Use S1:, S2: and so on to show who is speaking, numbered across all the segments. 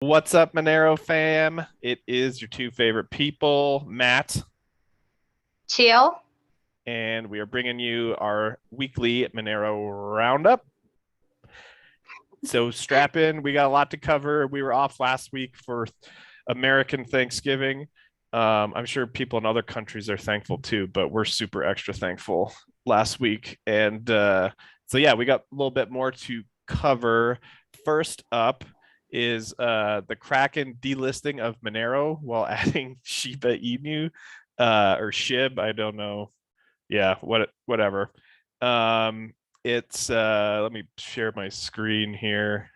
S1: What's up, Monero fam? It is your two favorite people, Matt,
S2: Chill.
S1: and we are bringing you our weekly Monero roundup. So strap in. We got a lot to cover. We were off last week for American Thanksgiving. I'm sure people in other countries are thankful too, but we're super extra thankful last week. And so, yeah, we got a little bit more to cover. First up is the Kraken delisting of Monero while adding Shiba or Shib. I don't know. Yeah, whatever. It's let me share my screen here.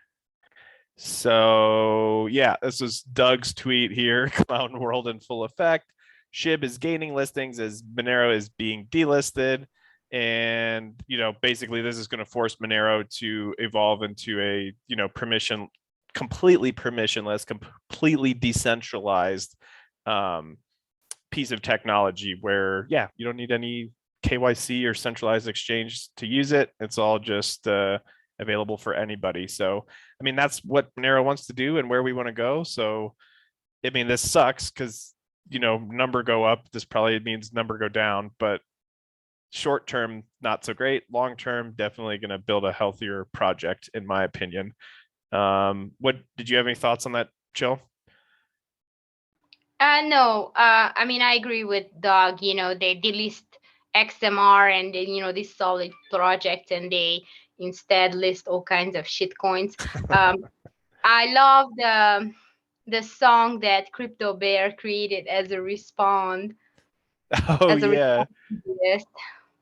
S1: So yeah, this is Doug's tweet here. Clown world in full effect. Shib is gaining listings as Monero is being delisted. And basically this is going to force Monero to evolve into a completely permissionless, completely decentralized piece of technology where you don't need any KYC or centralized exchange to use it. It's all just available for anybody. So, I mean, that's what Monero wants to do and where we want to go. So, I mean, this sucks because, number go up. This probably means number go down, but short term, not so great. Long term, definitely going to build a healthier project, in my opinion. What did you have any thoughts on that, Chill?
S2: No, I mean, I agree with Doug. They delist XMR and then, this solid project, and they instead list all kinds of shit coins. I love the song that Crypto Bear created as a respond.
S1: Oh
S2: As a
S1: yeah.
S2: response to this.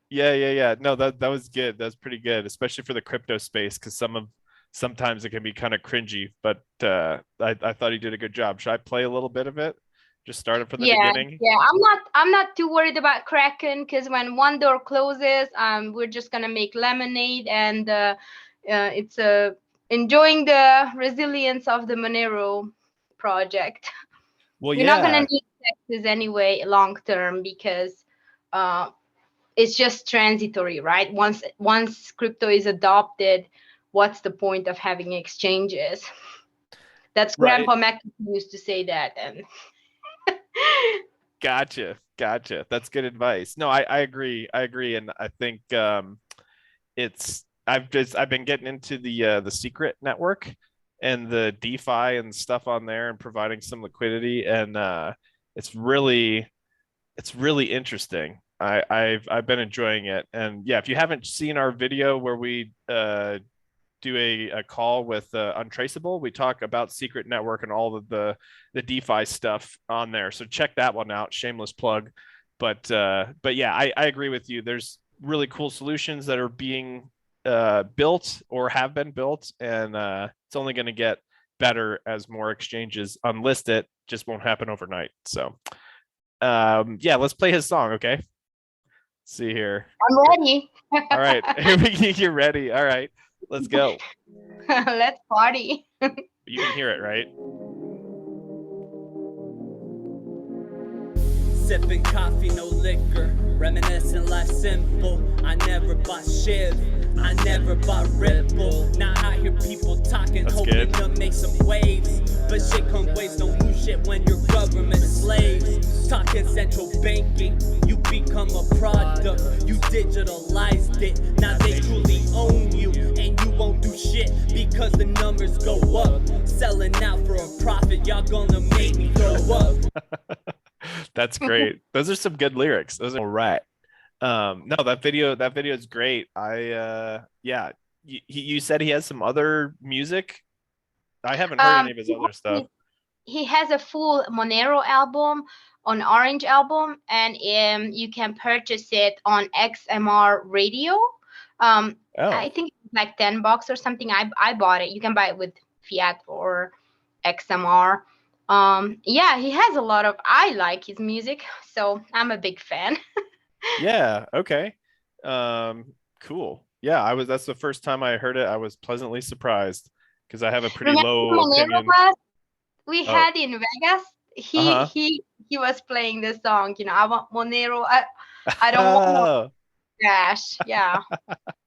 S1: Yeah. No, that was good. That's pretty good, especially for the crypto space, because sometimes it can be kind of cringy. But I thought he did a good job. Should I play a little bit of it? Just start it from the
S2: Yeah,
S1: beginning.
S2: yeah. I'm not too worried about Kraken because when one door closes, we're just gonna make lemonade, and it's enjoying the resilience of the Monero project.
S1: Well,
S2: We're not gonna
S1: yeah,
S2: need taxes anyway long term because uh, it's just transitory, right? Once crypto is adopted, what's the point of having exchanges? That's
S1: right.
S2: Grandpa Mac used to say that, and
S1: Gotcha. That's good advice. No, I agree. And I think I've been getting into the secret network and the DeFi and stuff on there and providing some liquidity, and it's really interesting. I've been enjoying it. And yeah, if you haven't seen our video where we do a call with Untraceable, we talk about secret network and all of the DeFi stuff on there. So check that one out. Shameless plug. But yeah, I agree with you. There's really cool solutions that are being built or have been built, and it's only going to get better as more exchanges unlist it. Just won't happen overnight. So yeah, let's play his song. Okay. See here.
S2: I'm ready.
S1: All right. You're ready. All right. Let's go.
S2: Let's party.
S1: You can hear it, right?
S3: Sipping coffee, no liquor, reminiscing life simple. I never bought Shiv, I never bought Ripple. Now I hear people talking,
S1: That's
S3: hoping
S1: good.
S3: to make some waves. But shit come waves, don't do shit when you're government slaves. Talking central banking, you become a product. You digitalized it, now they truly own you. And you won't do shit because the numbers go up. Selling out for a profit, y'all gonna make me throw up.
S1: That's great. Those are some good lyrics. Those are all right. No, that video is great. Yeah, you said he has some other music. I haven't heard any of his other stuff.
S2: He has a full Monero album on Orange album, and you can purchase it on XMR radio. I
S1: Oh,
S2: think it's like $10 or something. I bought it. You can buy it with Fiat or XMR. Yeah, he has a lot of. I like his music, so I'm a big fan.
S1: yeah, okay. Cool. Yeah, that's the first time I heard it. I was pleasantly surprised because I have a pretty
S2: Remember
S1: low
S2: Monero
S1: opinion.
S2: Blast we
S1: Oh,
S2: had in Vegas? He
S1: uh-huh.
S2: he he was playing this song. I want Monero. I don't want more cash. Yeah.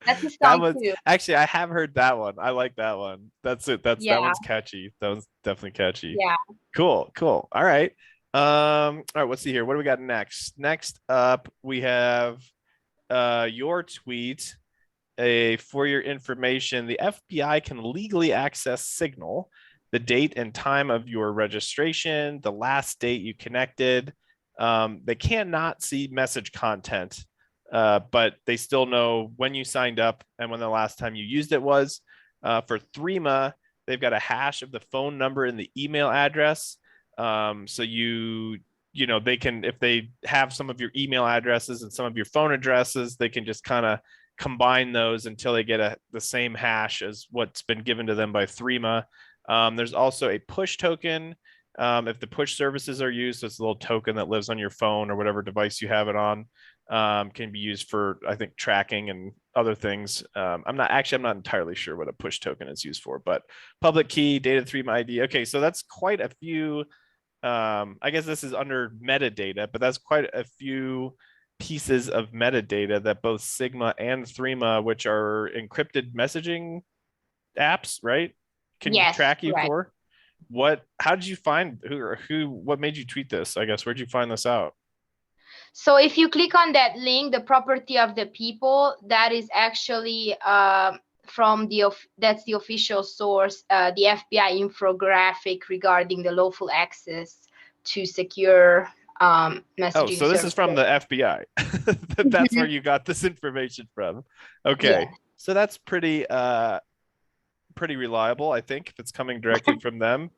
S2: That's a
S1: That
S2: song
S1: was
S2: too.
S1: actually, I have heard that one. I like that one. That's it. That
S2: Yeah,
S1: one's catchy. That one's definitely catchy.
S2: yeah.
S1: Cool. All right. All right, let's see here. What do we got next? Next up, we have your tweet. For your information, the FBI can legally access Signal, the date and time of your registration, the last date you connected. They cannot see message content, but they still know when you signed up and when the last time you used it was. For Threema, they've got a hash of the phone number and the email address. So they can, if they have some of your email addresses and some of your phone addresses, they can just kind of combine those until they get the same hash as what's been given to them by Threema. There's also a push token. If the push services are used, so it's a little token that lives on your phone or whatever device you have it on, can be used for, I think, tracking and other things. I'm not entirely sure what a push token is used for, but public key, data Threema ID. Okay, so that's quite a few. I guess this is under metadata, but that's quite a few pieces of metadata that both Sigma and Threema, which are encrypted messaging apps, right, can
S2: Yes,
S1: track you
S2: correct.
S1: for. How did you find what made you tweet this? I guess, where'd you find this out?
S2: So if you click on that link, the property of the people, that is actually from that's the official source, the FBI infographic regarding the lawful access to secure messaging
S1: so this
S2: services.
S1: is from the FBI. That's where you got this information from. Okay,
S2: Yeah.
S1: so that's pretty reliable, I think, if it's coming directly from them.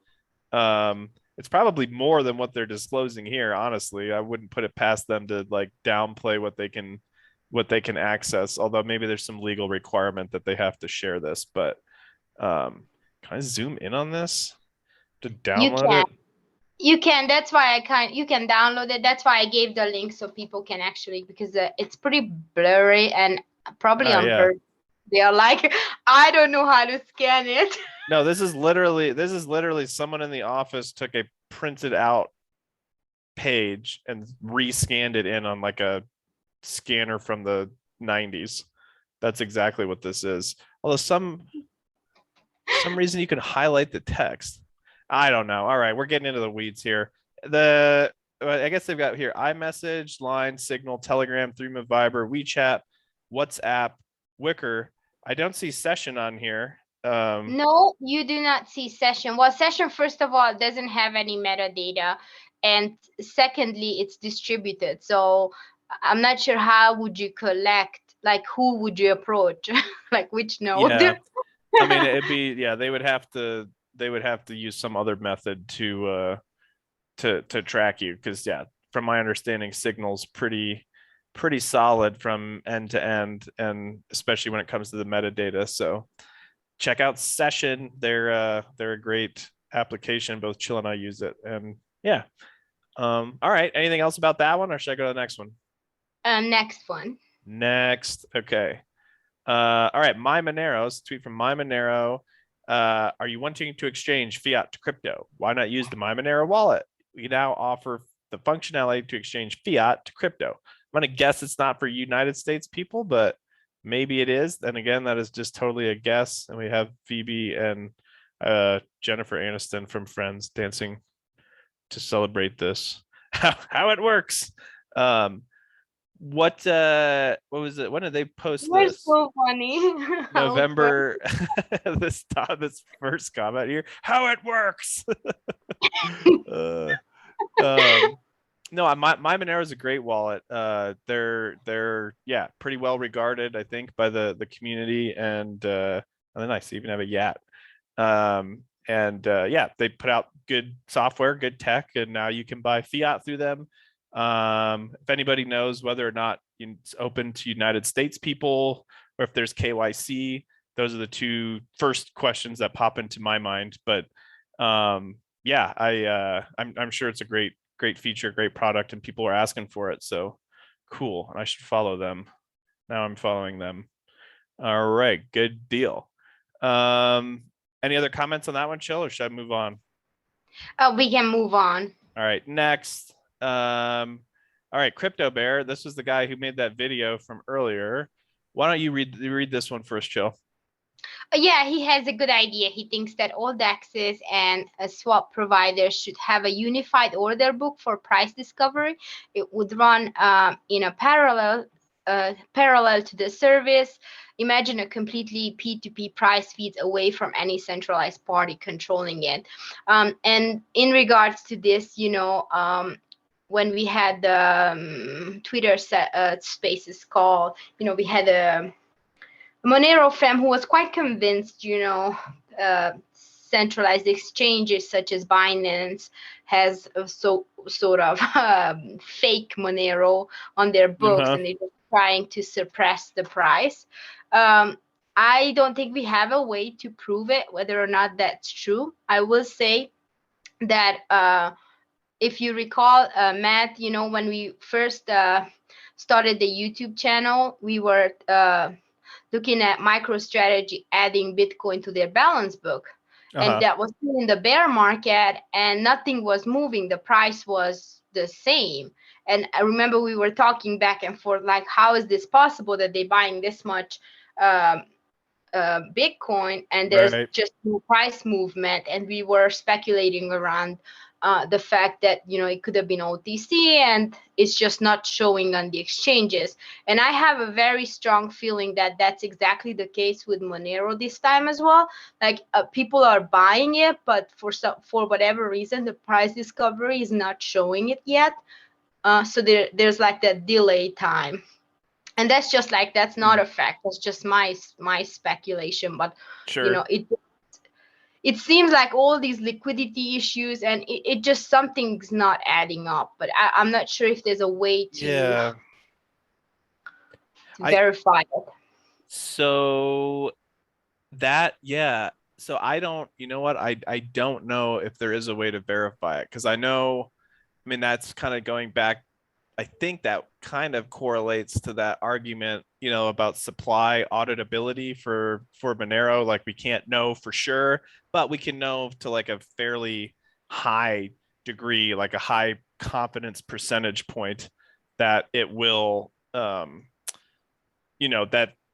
S1: It's probably more than what they're disclosing here. Honestly, I wouldn't put it past them to like downplay what they can access. Although maybe there's some legal requirement that they have to share this. But can I zoom in on this to download it?
S2: You can. That's why you can download it. That's why I gave the link so people can actually, because it's pretty blurry and probably on purpose. They are like, I don't know how to scan it.
S1: No, this is literally someone in the office took a printed out page and rescanned it in on like a scanner from the 90s. That's exactly what this is. Although some reason you can highlight the text. I don't know. All right, we're getting into the weeds here. I guess they've got here iMessage, Line, Signal, Telegram, Threema, Viber, WeChat, WhatsApp, Wicker. I don't see Session on here.
S2: No, you do not see Session. Well, Session, first of all, doesn't have any metadata, and secondly, it's distributed. So I'm not sure how would you collect, like who would you approach, like which node?
S1: Yeah, I mean it'd be they would have to use some other method to track you, because from my understanding, Signal's pretty solid from end to end, and especially when it comes to the metadata. So check out Session. They're a great application. Both Chill and I use it. And all right. Anything else about that one, or should I go to the next one?
S2: Next one.
S1: Next. Okay. All right. MyMonero, tweet from MyMonero. Are you wanting to exchange fiat to crypto? Why not use the MyMonero wallet? We now offer the functionality to exchange fiat to crypto. I'm going to guess it's not for United States people, but maybe it is. And again, that is just totally a guess. And we have Phoebe and Jennifer Aniston from Friends dancing to celebrate this. How it works. What was it? When did they post
S2: We're
S1: this?
S2: so funny.
S1: November. this first comment here. How it works. No, MyMonero is a great wallet. They're pretty well regarded, I think, by the community, and then I even have a yacht. They put out good software, good tech, and now you can buy fiat through them. If anybody knows whether or not it's open to United States people, or if there's KYC, those are the two first questions that pop into my mind. But I'm sure it's a great feature, great product, and people are asking for it. So cool. I should follow them. Now I'm following them. All right, good deal. Any other comments on that one, Chill, or should I move on?
S2: We can move on.
S1: All right, next. All right, Crypto Bear. This was the guy who made that video from earlier Why don't you read this one first, Chill?
S2: Yeah, he has a good idea. He thinks that all DEXes and swap providers should have a unified order book for price discovery. It would run in a parallel to the service. Imagine a completely P2P price feeds away from any centralized party controlling it. And in regards to this, when we had the Twitter Spaces call, we had a Monero fan who was quite convinced, centralized exchanges such as Binance has sort of fake Monero on their books, and they're trying to suppress the price. I don't think we have a way to prove it, whether or not that's true. I will say that if you recall, Matt, when we first started the YouTube channel, we were looking at MicroStrategy adding Bitcoin to their balance book. And that was still in the bear market and nothing was moving. The price was the same. And I remember we were talking back and forth, like, how is this possible that they're buying this much Bitcoin and there's just no price movement? And we were speculating around the fact that, it could have been OTC and it's just not showing on the exchanges. And I have a very strong feeling that that's exactly the case with Monero this time as well. Like people are buying it, but for whatever reason, the price discovery is not showing it yet. So there's like that delay time. And that's just like, that's not a fact. That's just my speculation. But,
S1: sure.
S2: It seems like all these liquidity issues and it just something's not adding up, but I'm not sure if there's a way to verify it.
S1: So so I don't, I don't know if there is a way to verify it, because that's kind of going back. I think that kind of correlates to that argument, about supply auditability for Monero. Like we can't know for sure, but we can know to like a fairly high degree, like a high confidence percentage point that it will, that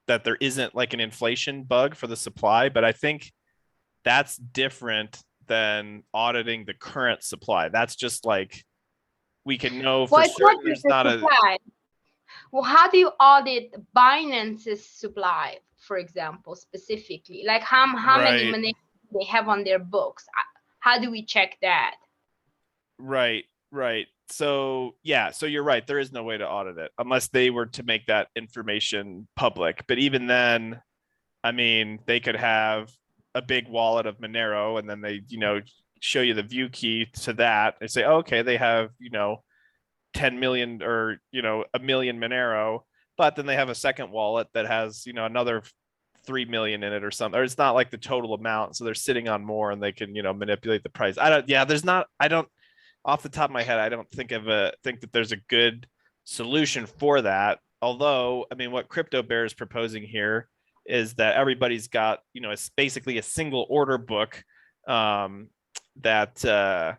S1: there isn't like an inflation bug for the supply. But I think that's different than auditing the current supply. That's just like, we can know for certain there's not a...
S2: Well, how do you audit Binance's supply, for example, specifically? Like how many Monero they have on their books? How do we check that? Right.
S1: So so you're right. There is no way to audit it unless they were to make that information public. But even then, they could have a big wallet of Monero and then they, show you the view key to that and say, okay, they have, 10 million or, 1 million Monero, but then they have a second wallet that has, another 3 million in it or something, or it's not like the total amount. So they're sitting on more and they can, manipulate the price. I don't, off the top of my head, I don't think that there's a good solution for that. Although, what Crypto Bear is proposing here is that everybody's got, it's basically a single order book, that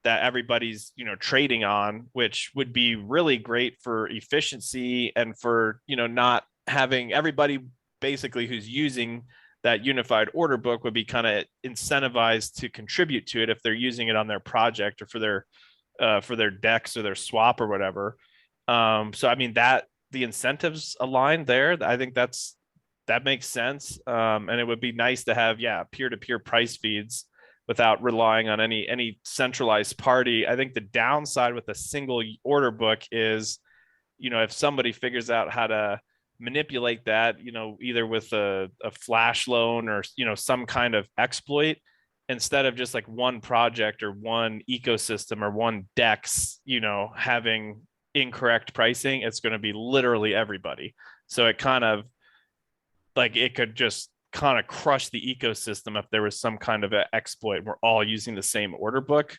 S1: everybody's trading on, which would be really great for efficiency and for not having everybody basically who's using that unified order book would be kind of incentivized to contribute to it if they're using it on their project or for their DEX or their swap or whatever. So that the incentives align there. I think that makes sense, and it would be nice to have peer-to-peer price feeds without relying on any centralized party. I think the downside with a single order book is, if somebody figures out how to manipulate that, either with a flash loan or, some kind of exploit, instead of just like one project or one ecosystem or one DEX, having incorrect pricing, it's going to be literally everybody. So it kind of like, it could just kind of crush the ecosystem if there was some kind of an exploit. We're all using the same order book.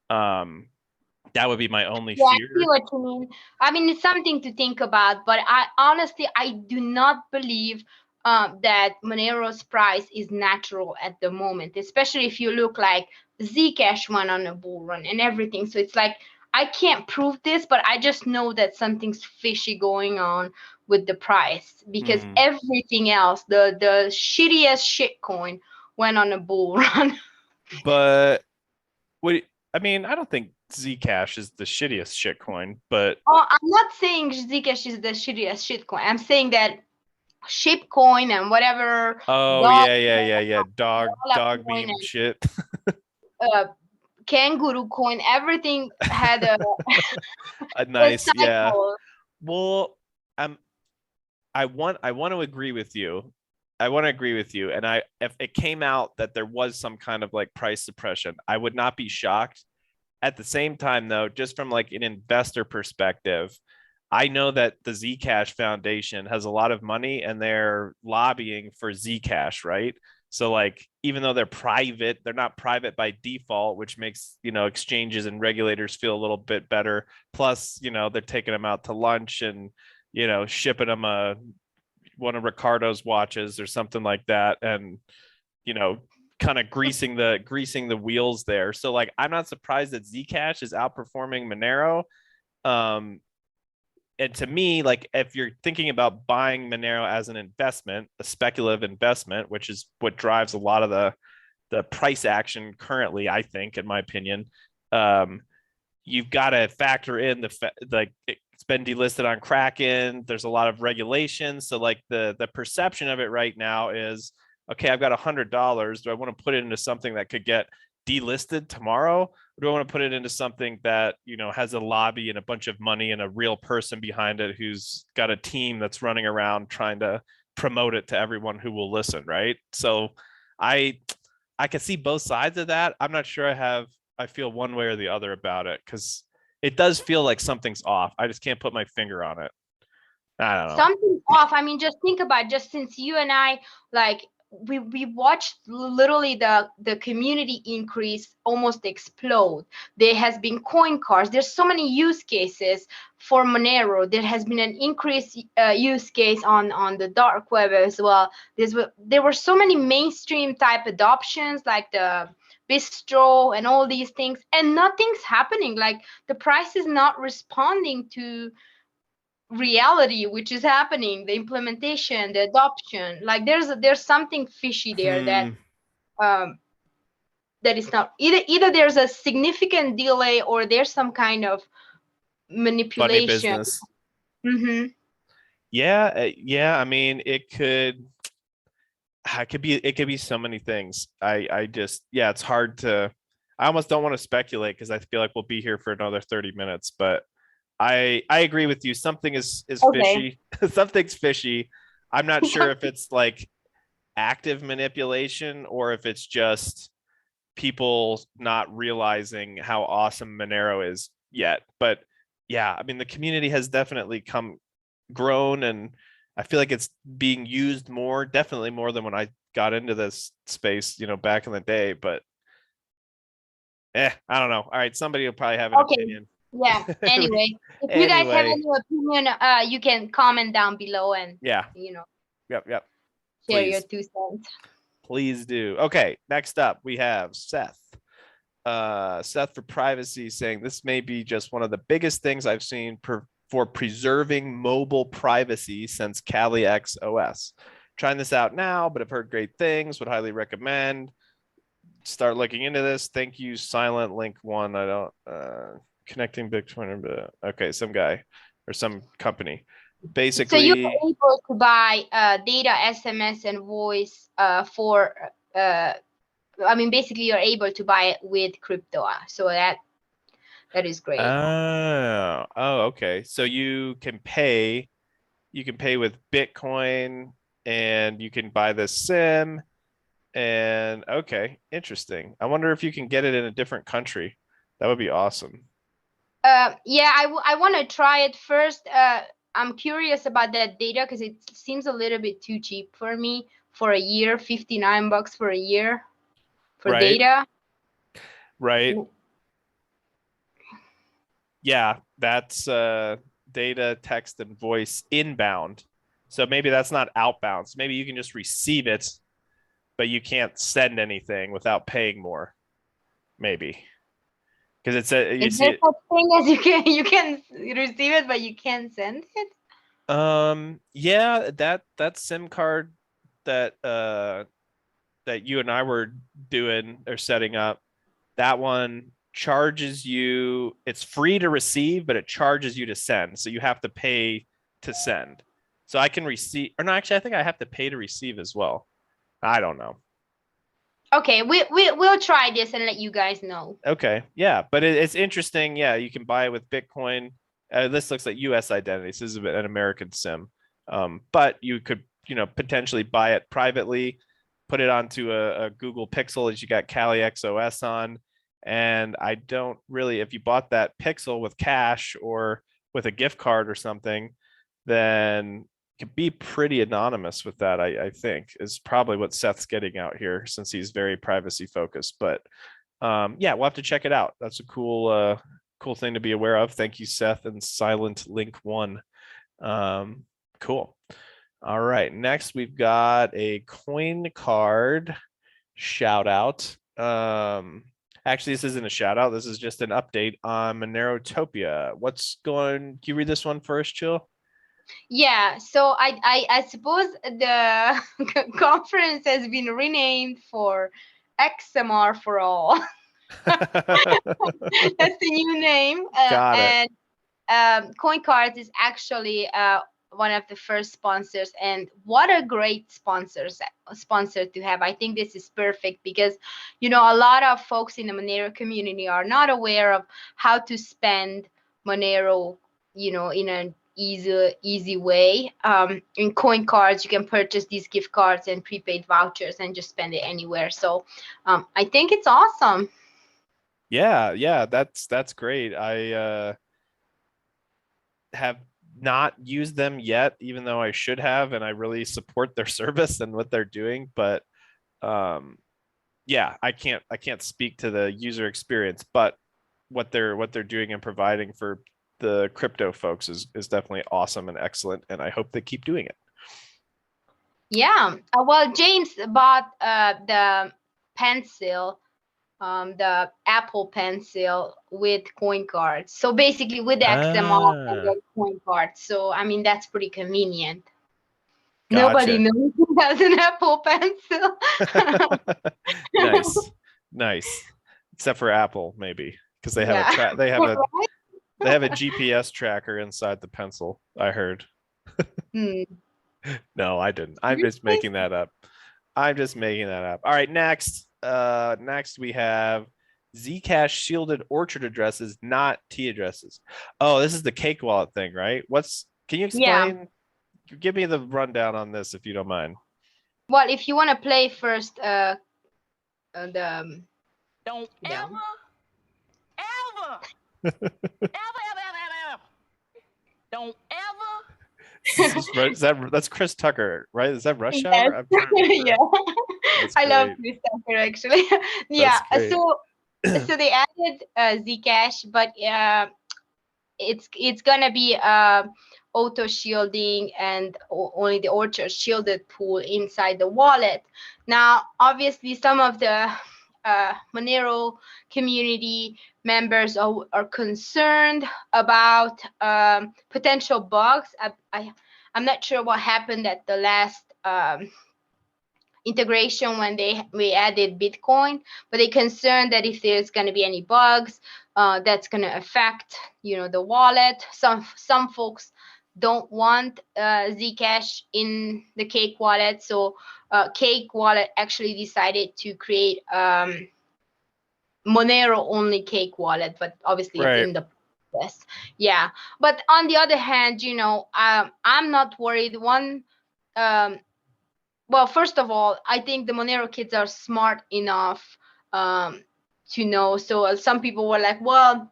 S1: That would be my only fear.
S2: I see what you mean. It's something to think about, but I do not believe that Monero's price is natural at the moment, especially if you look like Zcash went on a bull run and everything. So it's like, I can't prove this, but I just know that something's fishy going on with the price, because everything else, the shittiest shit coin went on a bull run.
S1: But I mean, I don't think Zcash is the shittiest shit coin, but
S2: I'm not saying Zcash is the shittiest shit coin. I'm saying that Shibcoin and whatever.
S1: Dog
S2: coin
S1: meme
S2: and,
S1: shit.
S2: Kangaroo coin, everything had a,
S1: a nice, yeah.
S2: cycle.
S1: Well, I want to agree with you. And if it came out that there was some kind of like price suppression, I would not be shocked. At the same time, though, just from like an investor perspective, I know that the Zcash Foundation has a lot of money and they're lobbying for Zcash, right? So like, even though they're private, they're not private by default, which makes, exchanges and regulators feel a little bit better. Plus, they're taking them out to lunch and, shipping them one of Ricardo's watches or something like that. And, kind of greasing the wheels there. So like, I'm not surprised that Zcash is outperforming Monero. And to me, like, if you're thinking about buying Monero as an investment, a speculative investment, which is what drives a lot of the price action currently, I think, in my opinion, you've got to factor in like it's been delisted on Kraken. There's a lot of regulations. So like the perception of it right now is, okay, I've got $100. Do I want to put it into something that could get delisted tomorrow? Or do I want to put it into something that, has a lobby and a bunch of money and a real person behind it who's got a team that's running around trying to promote it to everyone who will listen, right? So I can see both sides of that. I'm not sure I feel one way or the other about it, because it does feel like something's off. I just can't put my finger on it. I don't know.
S2: Something's off. I mean, just think about it. Just since you and I, like, we watched literally the community increase almost explode. There has been Coincards. There's so many use cases for Monero. There has been an increased use case on the dark web as well. There were so many mainstream type adoptions, like the bistro and all these things, and nothing's happening. Like, the price is not responding to reality, which is happening, the implementation, the adoption. Like, there's something fishy there that is not either there's a significant delay or there's some kind of manipulation.
S1: Funny business. Yeah. I mean, it could be so many things. I just, it's hard to, I almost don't want to speculate because I feel like we'll be here for another 30 minutes, but I agree with you. Something is fishy. Something's fishy. I'm not sure if it's like active manipulation or if it's just people not realizing how awesome Monero is yet. But yeah, I mean, the community has definitely grown, and I feel like it's being used more, definitely more than when I got into this space, back in the day. But I don't know. All right, somebody will probably have an opinion.
S2: Yeah. Anyway, if you guys have any opinion, you can comment down below and
S1: yep.
S2: share
S1: Please.
S2: your 2 cents.
S1: Please do. Okay, next up we have Seth. Seth for Privacy saying this may be just one of the biggest things I've seen for preserving mobile privacy since Kali X OS. Trying this out now, but I've heard great things. Would highly recommend. Start looking into this. Thank you, Silent Link One. I don't. Connecting Bitcoin, okay, some guy or some company. Basically,
S2: so you're able to buy data, SMS, and voice for. I mean, basically, you're able to buy it with crypto. So that is great.
S1: Oh, okay. So you can pay with Bitcoin, and you can buy the SIM. And okay, interesting. I wonder if you can get it in a different country. That would be awesome.
S2: Yeah, I want to try it first. I'm curious about that data because it seems a little bit too cheap for me for a year. $59 for a year for data.
S1: Right. Yeah, that's data, text, and voice inbound. So maybe that's not outbound. So maybe you can just receive it, but you can't send anything without paying more. Maybe. Because it's
S2: is there such thing as you can receive it but you can't send it?
S1: Yeah, that SIM card that that you and I were doing or setting up, that one charges you, it's free to receive, but it charges you to send. So you have to pay to send. So I can receive, or no, actually, I think I have to pay to receive as well. I don't know.
S2: Okay, we'll try this and let you guys know.
S1: Okay, yeah, but it's interesting. Yeah, you can buy it with Bitcoin. This looks like U.S. identity. This is an American SIM, but you could, potentially buy it privately, put it onto a Google Pixel as you got Kali XOS on. And I don't really, if you bought that Pixel with cash or with a gift card or something, then you could be pretty anonymous with that. I think is probably what Seth's getting out here, since he's very privacy focused. But yeah, we'll have to check it out. That's a cool thing to be aware of. Thank you, Seth and Silent Link One. Cool. All right, next we've got a Coincard shout out. Actually, this isn't a shout out. This is just an update on Monerotopia. What's going? Can you read this one first, Chill?
S2: Yeah, so I suppose the conference has been renamed for XMRFORALL. That's the new name.
S1: Got it.
S2: And Coincards is actually one of the first sponsors, and what a great sponsor to have. I think this is perfect because a lot of folks in the Monero community are not aware of how to spend Monero in an easy way. In Coincards you can purchase these gift cards and prepaid vouchers and just spend it anywhere. So I think it's awesome.
S1: Yeah, that's great. I have not used them yet, even though I should have, and I really support their service and what they're doing. But yeah, I can't speak to the user experience, but what they're doing and providing for the crypto folks is definitely awesome and excellent, and I hope they keep doing it.
S2: Yeah. Well, James bought the pencil, the Apple Pencil with Coincards. So basically with the XMR and the Coincards. So I mean that's pretty convenient.
S1: Gotcha.
S2: Nobody knows who has an Apple Pencil.
S1: Nice. Except for Apple, maybe, because they have they have a GPS tracker inside the pencil, I heard. No, I didn't. I'm just making that up. All right, next we have Zcash shielded orchard addresses, not T addresses. Oh, this is the cake wallet thing, right? Can you explain? Yeah. Give me the rundown on this if you don't mind.
S2: Well, if you want to play first, don't
S3: ever don't ever.
S1: That's Chris Tucker, right? Is that Rush
S2: Yes.
S1: Hour?
S2: Yeah. I love Chris Tucker actually. Yeah. So they added Zcash, but it's gonna be auto shielding and only the orchard shielded pool inside the wallet. Now, obviously, some of the Monero community members are concerned about potential bugs. I'm not sure what happened at the last integration when we added Bitcoin, but they're concerned that if there's going to be any bugs, that's going to affect the wallet. Some folks don't want Zcash in the Cake wallet, so Cake wallet actually decided to create Monero only Cake wallet, but obviously it's in the process. Yeah, but on the other hand, I'm not worried. Well, first of all, I think the Monero kids are smart enough to know. So some people were like, well,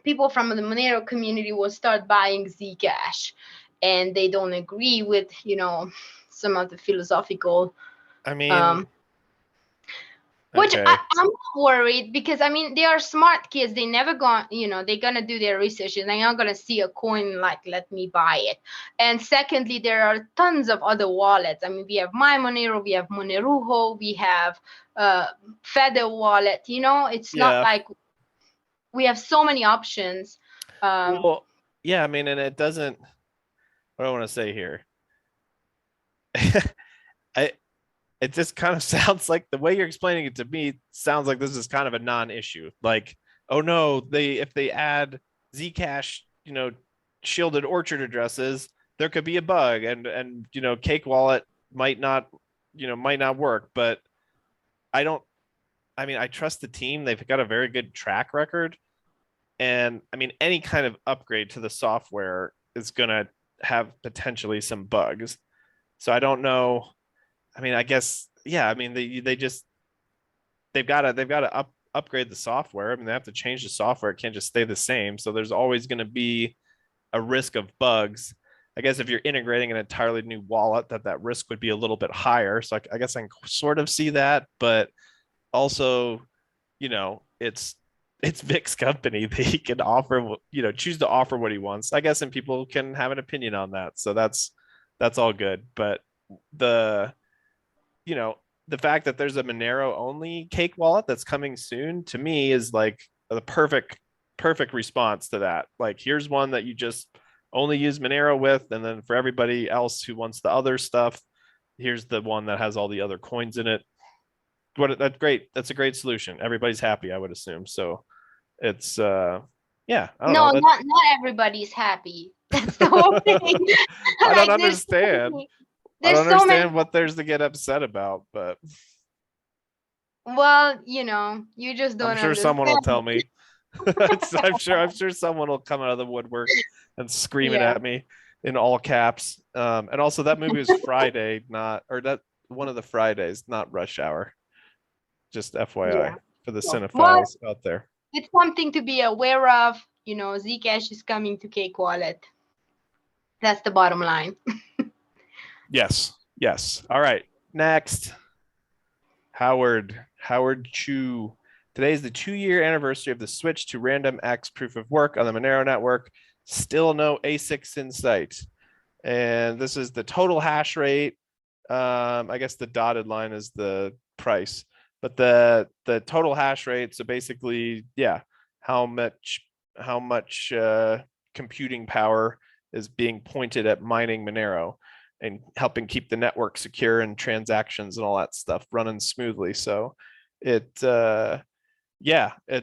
S2: people from the Monero community will start buying Zcash, and they don't agree with some of the philosophical.
S1: I mean,
S2: which I'm not worried, because I mean they are smart kids. They never they're gonna do their research and they're not gonna see a coin like let me buy it. And secondly, there are tons of other wallets. I mean, we have MyMonero, we have Monerujo, we have Feather wallet. It's not like we have so many options.
S1: Well, yeah, I mean, and it doesn't. what do I want to say here? It just kind of sounds like the way you're explaining it to me sounds like this is kind of a non-issue. Like, oh no, if they add Zcash, shielded orchard addresses, there could be a bug, and Cake Wallet might not work. But I trust the team. They've got a very good track record. And I mean, any kind of upgrade to the software is going to have potentially some bugs. So I don't know. I mean, I guess, yeah, I mean, they've got to upgrade the software. I mean, they have to change the software. It can't just stay the same. So there's always going to be a risk of bugs. I guess if you're integrating an entirely new wallet, that risk would be a little bit higher. So I guess I can sort of see that, but also, it's Vic's company. He can offer, choose to offer what he wants, I guess, and people can have an opinion on that. So that's all good. But the fact that there's a Monero only Cake wallet that's coming soon, to me, is like the perfect response to that. Like, here's one that you just only use Monero with, and then for everybody else who wants the other stuff, here's the one that has all the other coins in it. That's great. That's a great solution. Everybody's happy, I would assume. So it's yeah.
S2: Not everybody's happy. That's the whole thing.
S1: I don't understand. I don't understand what there's to get upset about, but
S2: well, you just don't.
S1: I'm sure someone will tell me. I'm sure someone will come out of the woodwork and scream it at me in all caps. And also, that movie was Friday, one of the Fridays, not Rush Hour. Just FYI for the cinephiles out there.
S2: It's something to be aware of. Zcash is coming to Cake Wallet. That's the bottom line.
S1: Yes. All right. Next, Howard Chu. Today is the 2-year anniversary of the switch to RandomX proof of work on the Monero network. Still no ASICs in sight. And this is the total hash rate. I guess the dotted line is the price, but the total hash rate. So basically, how much computing power is being pointed at mining Monero and helping keep the network secure and transactions and all that stuff running smoothly. So it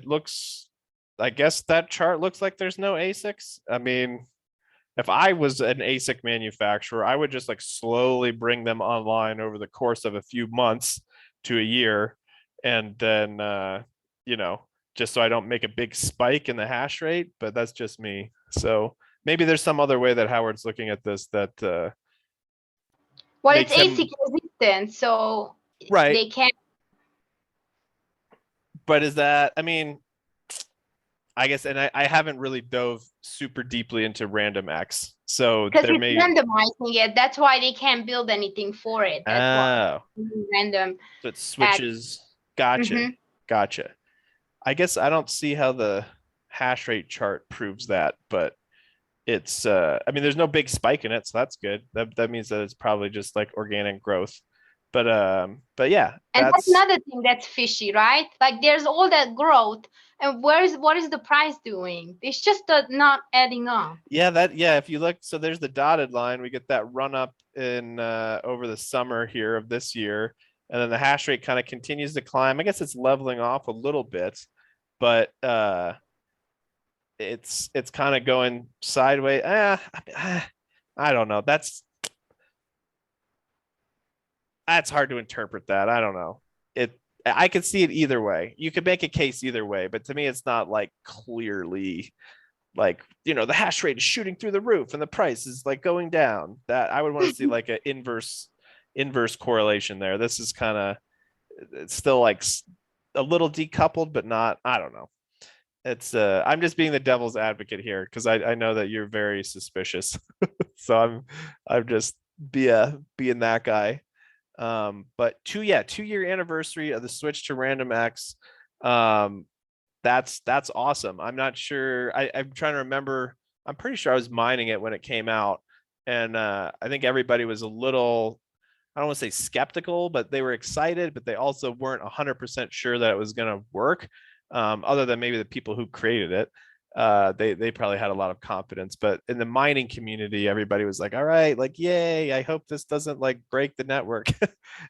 S1: looks, I guess that chart looks like there's no ASICs. I mean, if I was an ASIC manufacturer, I would just like slowly bring them online over the course of a few months to a year. And then, just so I don't make a big spike in the hash rate, but that's just me. So maybe there's some other way that Howard's looking at this that,
S2: well, it's ASIC resistant, so
S1: right.
S2: They can't.
S1: But is that, I mean, I guess, and I haven't really dove super deeply into RandomX, so
S2: because
S1: there
S2: it's randomizing it. That's why they can't build anything for it. That's random.
S1: So it switches. Gotcha. I guess I don't see how the hash rate chart proves that, but it's I mean, there's no big spike in it, so that's good. That means that it's probably just like organic growth. But yeah.
S2: And that's another thing that's fishy, right? Like, there's all that growth, and what is the price doing? It's just not adding up.
S1: Yeah, if you look, so there's the dotted line. We get that run up in over the summer here of this year, and then the hash rate kind of continues to climb. I guess it's leveling off a little bit, but it's kind of going sideways. I don't know. That's hard to interpret that. I don't know. I could see it either way. You could make a case either way, but to me, it's not like clearly like, the hash rate is shooting through the roof and the price is like going down. That I would want to see like an inverse correlation there. This is kind of, it's still like a little decoupled, but not, I don't know. It's I'm just being the devil's advocate here because I know that you're very suspicious. So I'm just being that guy. But 2-year anniversary of the switch to RandomX. That's awesome. I'm not sure. I'm trying to remember. I'm pretty sure I was mining it when it came out, and I think everybody was a little, I don't want to say skeptical, but they were excited, but they also weren't 100% sure that it was going to work. Other than maybe the people who created it. they probably had a lot of confidence. But in the mining community, everybody was like, all right, like, yay, I hope this doesn't like break the network.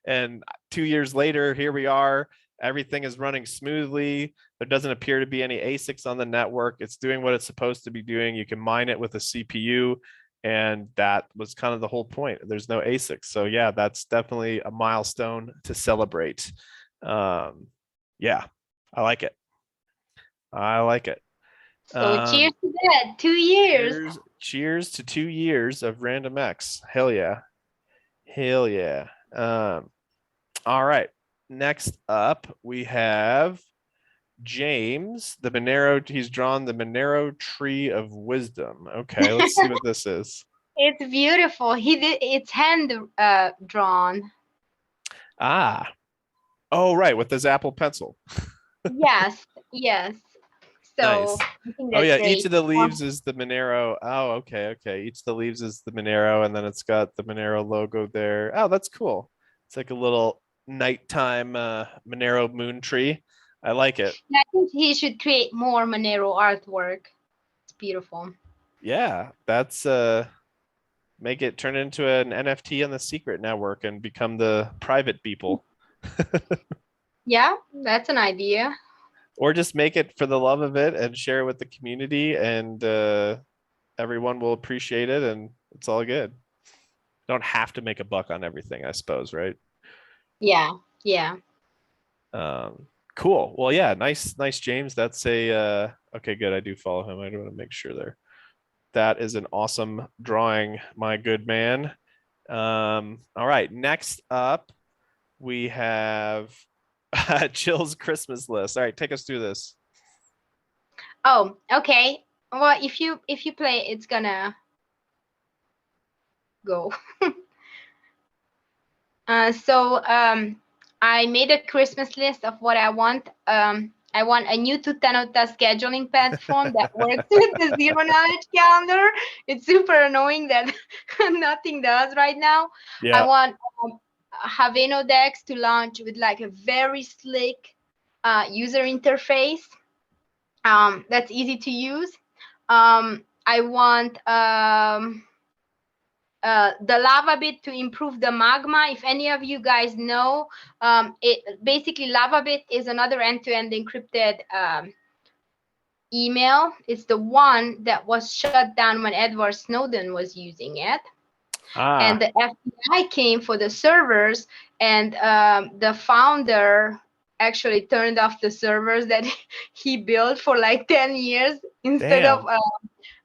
S1: And 2 years later, here we are. Everything is running smoothly. There doesn't appear to be any ASICs on the network. It's doing what it's supposed to be doing. You can mine it with a CPU. And that was kind of the whole point. There's no ASICs. So yeah, that's definitely a milestone to celebrate. Yeah, I like it. I like it.
S2: So cheers to that. 2 years.
S1: Cheers to 2 years of RandomX. Hell yeah. Hell yeah. All right. Next up, we have James, the Monero. He's drawn the Monero tree of wisdom. Okay, let's see what this is.
S2: It's beautiful. It's hand drawn.
S1: Ah. Oh, right, with his Apple Pencil.
S2: Yes, yes. So
S1: nice. Oh yeah, great. Each of the leaves is the Monero. Oh, okay. Each of the leaves is the Monero, and then it's got the Monero logo there. Oh, that's cool. It's like a little nighttime Monero moon tree. I like it.
S2: I think he should create more Monero artwork. It's beautiful.
S1: Yeah, that's make it turn into an NFT on the secret network and become the private people.
S2: Yeah, that's an idea.
S1: Or just make it for the love of it and share it with the community, and everyone will appreciate it, and it's all good. Don't have to make a buck on everything, I suppose, right?
S2: Yeah.
S1: Cool. Well, yeah, nice, James. That's a okay, good. I do follow him. I do want to make sure there. That is an awesome drawing, my good man. All right, next up we have Chill's Christmas list. All right, take us through this.
S2: Oh, okay. Well, if you play, it's gonna go. I made a Christmas list of what I want. I want a new Tutanota scheduling platform that works with the zero knowledge calendar. It's super annoying that nothing does right now. Yeah. I want DEX to launch with like a very slick user interface that's easy to use. I want the LavaBit to improve the Magma. If any of you guys know, basically LavaBit is another end-to-end encrypted email. It's the one that was shut down when Edward Snowden was using it. And the FBI came for the servers, and the founder actually turned off the servers that he built for like 10 years instead of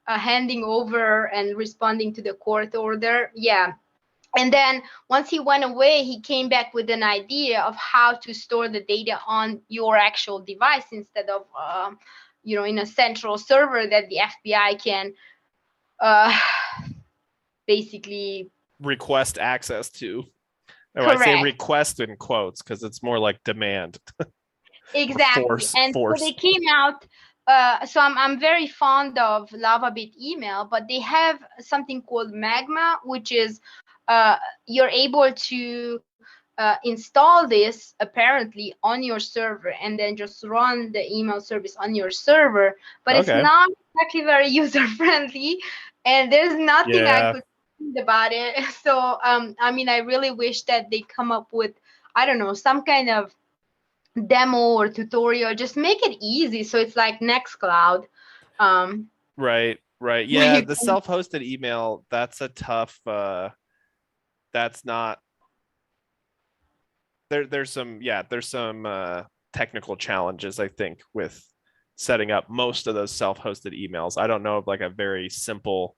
S2: handing over and responding to the court order. Yeah. And then once he went away, he came back with an idea of how to store the data on your actual device instead of, in a central server that the FBI can basically
S1: request access to. Or I say request in quotes because it's more like demand.
S2: Exactly. So they came out. So I'm very fond of LavaBit email, but they have something called Magma, which is you're able to install this apparently on your server and then just run the email service on your server. But it's not exactly very user friendly, and there's nothing I could do about it. So I mean, I really wish that they come up with, I don't know, some kind of demo or tutorial. Just make it easy so it's like Nextcloud.
S1: Right. Yeah, the self-hosted email, that's a tough that's not there's some technical challenges, I think, with setting up most of those self-hosted emails. I don't know of like a very simple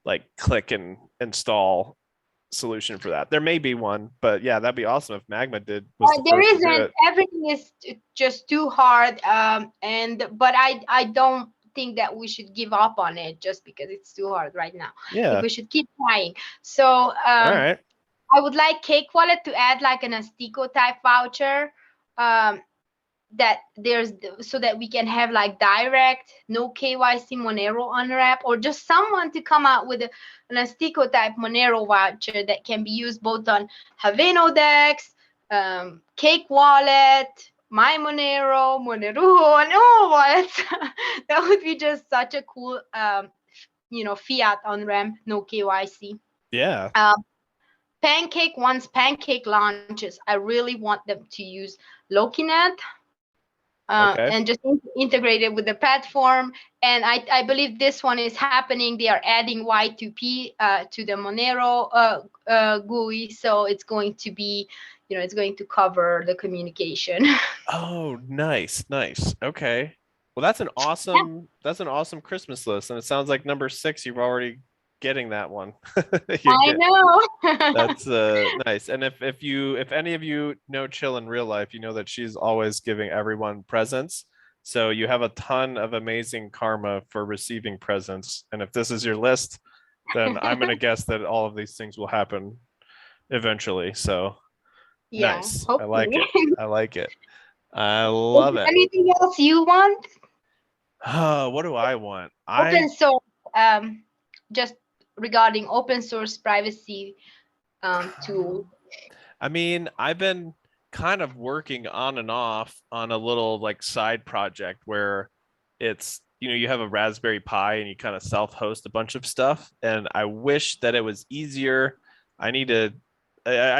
S1: like click and install solution for that. There may be one, but yeah, that'd be awesome if Magma did.
S2: There isn't. Everything is just too hard, but I don't think that we should give up on it just because it's too hard right now.
S1: Yeah,
S2: we should keep trying. So all right, I would like Cake Wallet to add like an Astico type voucher so that we can have like direct, no KYC Monero unwrap, or just someone to come out with an Astico type Monero voucher that can be used both on DEX, Cake Wallet, MyMonero, Monero, and oh, what? That would be just such a cool, fiat on ramp, no KYC.
S1: Yeah.
S2: Pancake, once Pancake launches, I really want them to use Lokinet
S1: Okay.
S2: and just integrate it with the platform. And I believe this one is happening. They are adding Y2P to the Monero GUI, so it's going to be, it's going to cover the communication.
S1: Oh, nice, nice. Okay. Well, that's an awesome Christmas list, and it sounds like number 6 you're already getting that one.
S2: I know.
S1: That's nice. And if any of you know Chill in real life, you know that she's always giving everyone presents. So you have a ton of amazing karma for receiving presents. And if this is your list, then I'm gonna guess that all of these things will happen eventually. So
S2: Yeah,
S1: nice.
S2: hopefully.
S1: I like it. I like it. I love it.
S2: Anything else you want?
S1: What do I want?
S2: Open source, just regarding open source privacy tool.
S1: I mean, I've been kind of working on and off on a little like side project where it's, you have a Raspberry Pi and you kind of self-host a bunch of stuff. And I wish that it was easier. I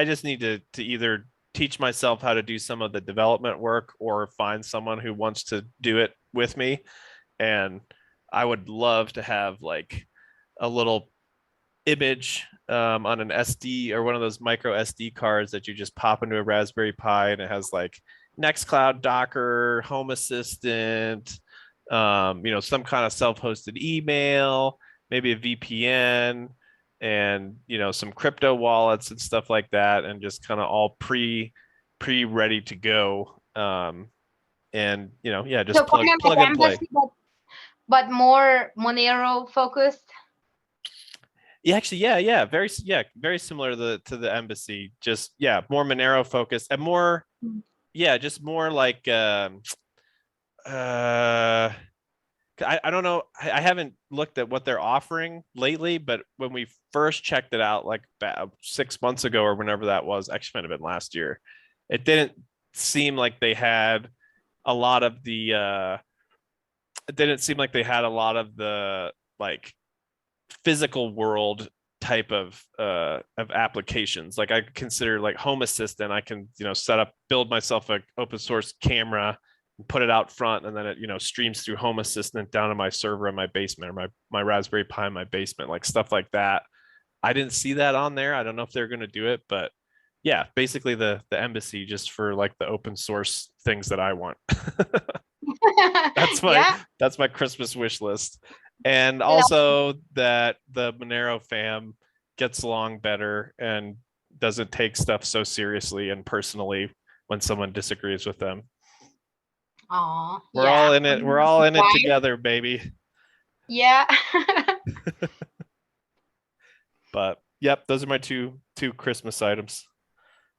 S1: just need to either teach myself how to do some of the development work or find someone who wants to do it with me. And I would love to have like a little image on an SD or one of those micro SD cards that you just pop into a Raspberry Pi, and it has like Nextcloud, Docker, Home Assistant, some kind of self-hosted email, maybe a VPN, and some crypto wallets and stuff like that, and just kind of all pre ready to go. And just
S2: So
S1: plug and play.
S2: But more Monero focused.
S1: Yeah, actually, very similar to the embassy. Just more Monero focused and more, just more like I don't know. I haven't looked at what they're offering lately, but when we first checked it out, like about 6 months ago or whenever that was, actually might have been last year, it didn't seem like they had a lot of the. It didn't seem like they had a lot of the like physical world type of applications. Like I consider like Home Assistant, I can build myself an open source camera and put it out front, and then it streams through Home Assistant down to my server in my basement, or my Raspberry Pi in my basement, like stuff like that. I didn't see that on there. I don't know if they're going to do it, but yeah, basically the embassy just for like the open source things that I want. That's my Christmas wish list. And also that the Monero fam gets along better and doesn't take stuff so seriously and personally when someone disagrees with them. We're all in it. We're all in it together, baby.
S2: Yeah.
S1: But yep, those are my two Christmas items.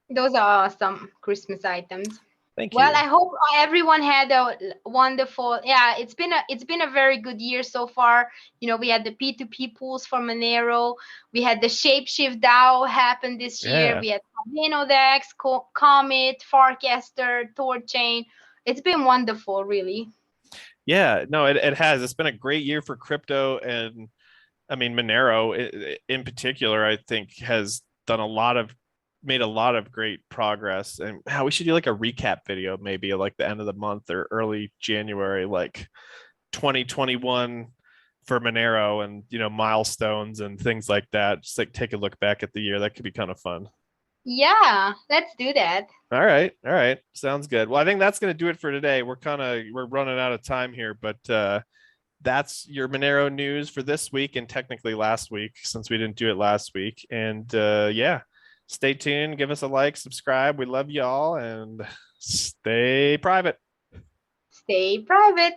S2: Those are awesome Christmas items.
S1: Thank you.
S2: Well, I hope everyone had a wonderful. Yeah, it's been a very good year so far. We had the P2P pools for Monero. We had the Shapeshift DAO happen this year. We had DEX, Comet, Farcaster, Thorchain. It's been wonderful, really.
S1: Yeah, no, it has. It's been a great year for crypto, and I mean Monero in particular, I think has made a lot of great progress. And we should do like a recap video, maybe like the end of the month or early January, like 2021 for Monero, and milestones and things like that. Just like take a look back at the year. That could be kind of fun.
S2: Yeah, let's do that.
S1: All right. Sounds good. Well, I think that's going to do it for today. We're running out of time here, but that's your Monero news for this week, and technically last week, since we didn't do it last week. And stay tuned, give us a like, subscribe. We love y'all, and stay private.
S2: Stay private.